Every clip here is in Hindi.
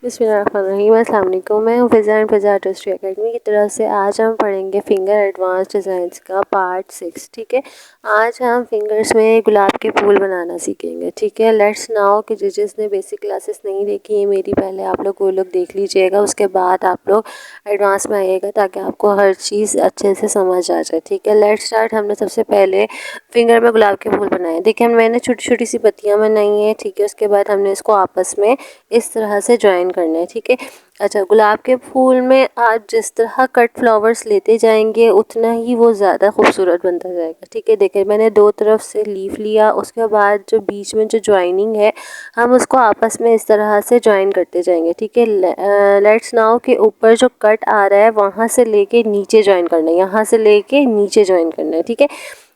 बिस्मिल्लाहिर्रहमानिर्रहीम। अस्सलाम वालेकुम। मैं हूँ फ़िज़ा एंड फ़िज़ा आर्टिस्ट्री अकेडमी की तरफ से। आज हम पढ़ेंगे फिंगर एडवांस डिज़ाइंस का पार्ट 6। ठीक है, आज हम फिंगर्स में गुलाब के फूल बनाना सीखेंगे। ठीक है, लेट्स नाउ कि जिसने बेसिक क्लासेस नहीं देखी है मेरी, पहले आप लोग वो लोग देख लीजिएगा, उसके बाद आप लोग एडवांस में आइएगा ताकि आपको हर चीज़ अच्छे से समझ आ जाए। ठीक है, लेट्स स्टार्ट। हमने सबसे पहले फिंगर में गुलाब के फूल बनाए। देखिए, मैंने छोटी छोटी सी पत्तियाँ बनाई हैं। ठीक है, उसके बाद हमने इसको आपस में इस तरह से ज्वाइन करना है। ठीक है, अच्छा, गुलाब के फूल में आप जिस तरह कट फ्लावर्स लेते जाएंगे उतना ही वो ज़्यादा खूबसूरत बनता जाएगा। ठीक है, देखिए मैंने दो तरफ से लीफ लिया, उसके बाद जो बीच में जो ज्वाइनिंग है हम उसको आपस में इस तरह से ज्वाइन करते जाएंगे। ठीक है, लेट्स नाउ के ऊपर जो कट आ रहा है वहाँ से लेके नीचे ज्वाइन करना है, यहाँ से लेके नीचे ज्वाइन करना है। ठीक है,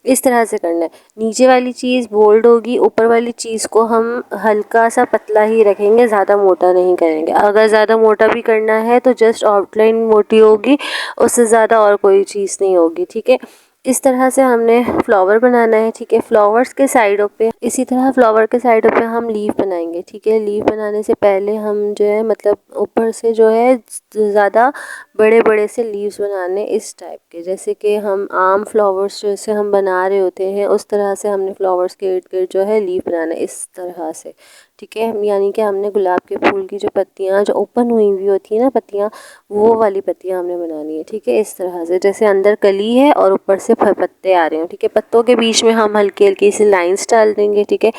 इस तरह से करना है। नीचे वाली चीज़ बोल्ड होगी, ऊपर वाली चीज़ को हम हल्का सा पतला ही रखेंगे, ज़्यादा मोटा नहीं करेंगे। अगर ज़्यादा मोटा भी करना है तो जस्ट आउटलाइन मोटी होगी, उससे ज़्यादा और कोई चीज़ नहीं होगी। ठीक है, इस तरह से हमने फ्लावर बनाना है। ठीक है, फ्लावर्स के साइडों पे इसी तरह फ्लावर के साइडों पे हम लीफ बनाएंगे। ठीक है, लीफ बनाने से पहले हम जो है मतलब ऊपर से जो है ज़्यादा बड़े बड़े से लीव्स बनाने इस टाइप के, जैसे कि हम आम फ्लावर्स जैसे हम बना रहे होते हैं उस तरह से हमने फ्लावर्स के इर्द गिर्द जो है लीफ बनाना है इस तरह से। ठीक है, यानी कि हमने गुलाब के फूल की जो पत्तियाँ जो ओपन हुई हुई होती है ना पत्तियाँ, वो वाली पत्तियाँ हमने बनानी है। ठीक है, इस तरह से जैसे अंदर कली है और ऊपर से पत्ते आ रहे हैं। ठीक है, पत्तों के बीच में हम हल्की हल्की सी लाइंस डाल देंगे। ठीक है,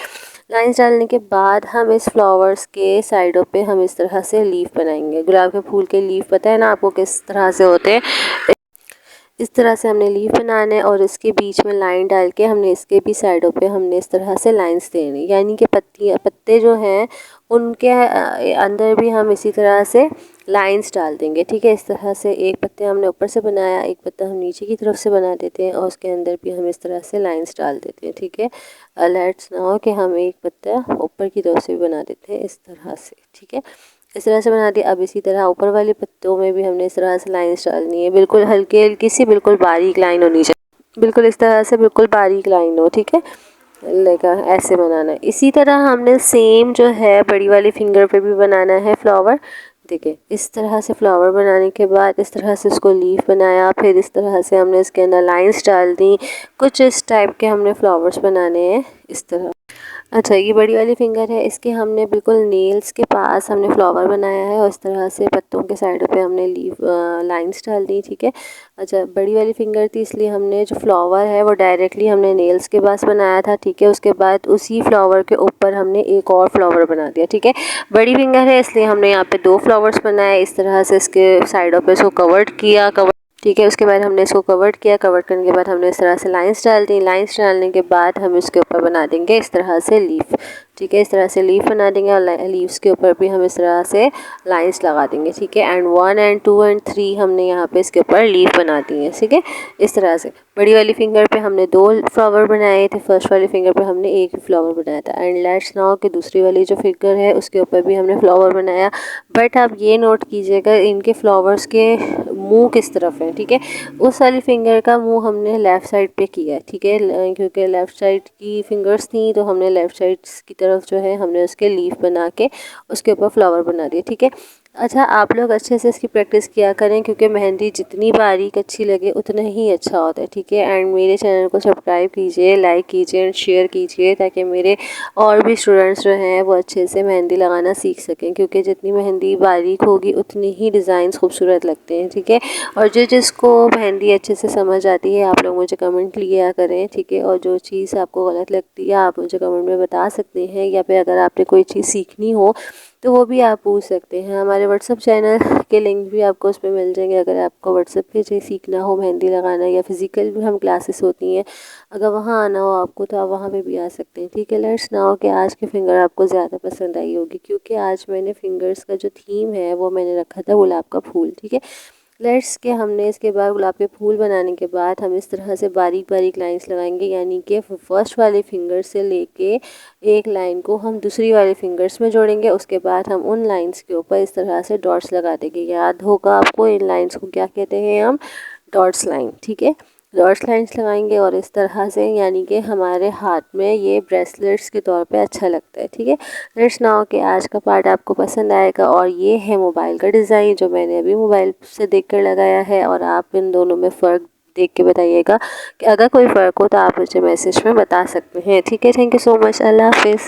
लाइंस डालने के बाद हम इस फ्लावर्स के साइडों पे हम इस तरह से लीफ बनाएंगे। गुलाब के फूल के लीफ पता है ना आपको किस तरह से होते हैं। इस तरह से हमने लीफ बनाना है और इसके बीच में लाइन डाल के हमने इसके भी साइडों पे हमने इस तरह से लाइंस देनी, यानी कि पत्ते जो हैं उनके अंदर भी हम इसी तरह से लाइंस डाल देंगे। ठीक है, इस तरह से एक पत्ते हमने ऊपर से बनाया, एक पत्ता हम नीचे की तरफ से बना देते हैं और उसके अंदर भी हम इस तरह से लाइंस डाल देते हैं। ठीक है, लेट्स नाउ कि हम एक पत्ता ऊपर की तरफ से भी बना देते हैं इस तरह से। ठीक है, इस तरह से बना दिया। अब इसी तरह ऊपर वाले पत्तों में भी हमने इस तरह से लाइंस डालनी है, बिल्कुल हल्की हल्की सी बिल्कुल बारीक लाइन होनी चाहिए, बिल्कुल इस तरह से बिल्कुल बारीक लाइन हो। ठीक है, लेगा ऐसे बनाना है। इसी तरह हमने सेम जो है बड़ी वाली फिंगर पे भी बनाना है फ्लावर। देखिए, इस तरह से फ्लावर बनाने के बाद इस तरह से उसको लीफ बनाया, फिर इस तरह से हमने इसके अंदर लाइंस डाल दी। कुछ इस टाइप के हमने फ्लावर्स बनाने हैं इस तरह। अच्छा, ये बड़ी वाली फिंगर है, इसके हमने बिल्कुल नेल्स के पास हमने फ्लावर बनाया है और इस तरह से पत्तों के साइडों पे हमने लीफ लाइंस डाल दी। ठीक है, अच्छा, बड़ी वाली फिंगर थी इसलिए हमने जो फ्लावर है वो डायरेक्टली हमने नेल्स के पास बनाया था। ठीक है, उसके बाद उसी फ्लावर के ऊपर हमने एक और फ्लावर बना दिया। ठीक है, बड़ी फिंगर है इसलिए हमने यहाँ पे दो फ्लावर्स बनाए, इस तरह से इसके साइडों पे इसको कवर्ड किया। ठीक है, उसके बाद हमने इसको कवर्ड किया। कवर्ड करने के बाद हमने इस तरह से लाइंस डाल दी। लाइंस डालने के बाद हम इसके ऊपर बना देंगे इस तरह से लीफ। ठीक है, इस तरह से लीफ बना देंगे और लीव्स के ऊपर भी हम इस तरह से लाइंस लगा देंगे। ठीक है, एंड 1 एंड 2 एंड 3 हमने यहाँ पे इसके ऊपर लीफ बना दी है। ठीक है, इस तरह से बड़ी वाली फिंगर पे हमने दो फ्लावर बनाए थे, फर्स्ट वाली फिंगर पे हमने एक ही फ्लावर बनाया था। एंड लेट्स नाउ कि दूसरी वाली जो फिंगर है उसके ऊपर भी हमने फ्लावर बनाया। बट आप ये नोट कीजिएगा इनके फ्लावर्स के मुंह किस तरफ है। ठीक है, उस वाली फिंगर का मुंह हमने लेफ़्ट साइड पे किया है। ठीक है, क्योंकि लेफ़्ट साइड की फिंगर्स थी तो हमने लेफ़्ट साइड की तरफ जो है हमने उसके लीफ बना के उसके ऊपर फ्लावर बना दिए। ठीक है, अच्छा, आप लोग अच्छे से इसकी प्रैक्टिस किया करें क्योंकि मेहंदी जितनी बारीक अच्छी लगे उतना ही अच्छा होता है। ठीक है, एंड मेरे चैनल को सब्सक्राइब कीजिए, लाइक कीजिए एंड शेयर कीजिए ताकि मेरे और भी स्टूडेंट्स जो हैं वो अच्छे से मेहंदी लगाना सीख सकें, क्योंकि जितनी मेहंदी बारीक होगी उतनी ही डिज़ाइंस खूबसूरत लगते हैं। ठीक है, और जिसको मेहंदी अच्छे से समझ आती है आप लोग मुझे कमेंट किया करें। ठीक है, और जो चीज़ आपको गलत लगती है आप मुझे कमेंट में बता सकते हैं, या फिर अगर आपने कोई चीज़ सीखनी हो तो वो भी आप पूछ सकते हैं। हमारे व्हाट्सअप चैनल के लिंक भी आपको उस पर मिल जाएंगे। अगर आपको व्हाट्सअप पे जो सीखना हो मेहंदी लगाना, या फिज़िकल भी हम क्लासेस होती हैं, अगर वहाँ आना हो आपको तो आप वहाँ पे भी आ सकते हैं। ठीक है, लेट्स नाउ कि आज की फिंगर आपको ज़्यादा पसंद आई होगी क्योंकि आज मैंने फिंगर्स का जो थीम है वो मैंने रखा था गुलाब का फूल। ठीक है, लेट्स के हमने इसके बाद गुलाब के फूल बनाने के बाद हम इस तरह से बारीक बारीक लाइंस लगाएंगे, यानी कि फर्स्ट वाले फिंगर से लेके एक लाइन को हम दूसरी वाले फिंगर्स में जोड़ेंगे। उसके बाद हम उन लाइंस के ऊपर इस तरह से डॉट्स लगा देंगे। याद होगा आपको इन लाइंस को क्या कहते हैं हम, डॉट्स लाइन। ठीक है, डॉट्स लाइन्स लगाएंगे और इस तरह से, यानी कि हमारे हाथ में ये ब्रेसलेट्स के तौर पे अच्छा लगता है। ठीक है, लेट्स नाउ कि आज का पार्ट आपको पसंद आएगा। और ये है मोबाइल का डिज़ाइन जो मैंने अभी मोबाइल से देख कर लगाया है, और आप इन दोनों में फ़र्क देख के बताइएगा कि अगर कोई फ़र्क हो तो आप मुझे मैसेज में बता सकते हैं। ठीक है, थैंक यू सो मच, अल्लाह हाफिज़।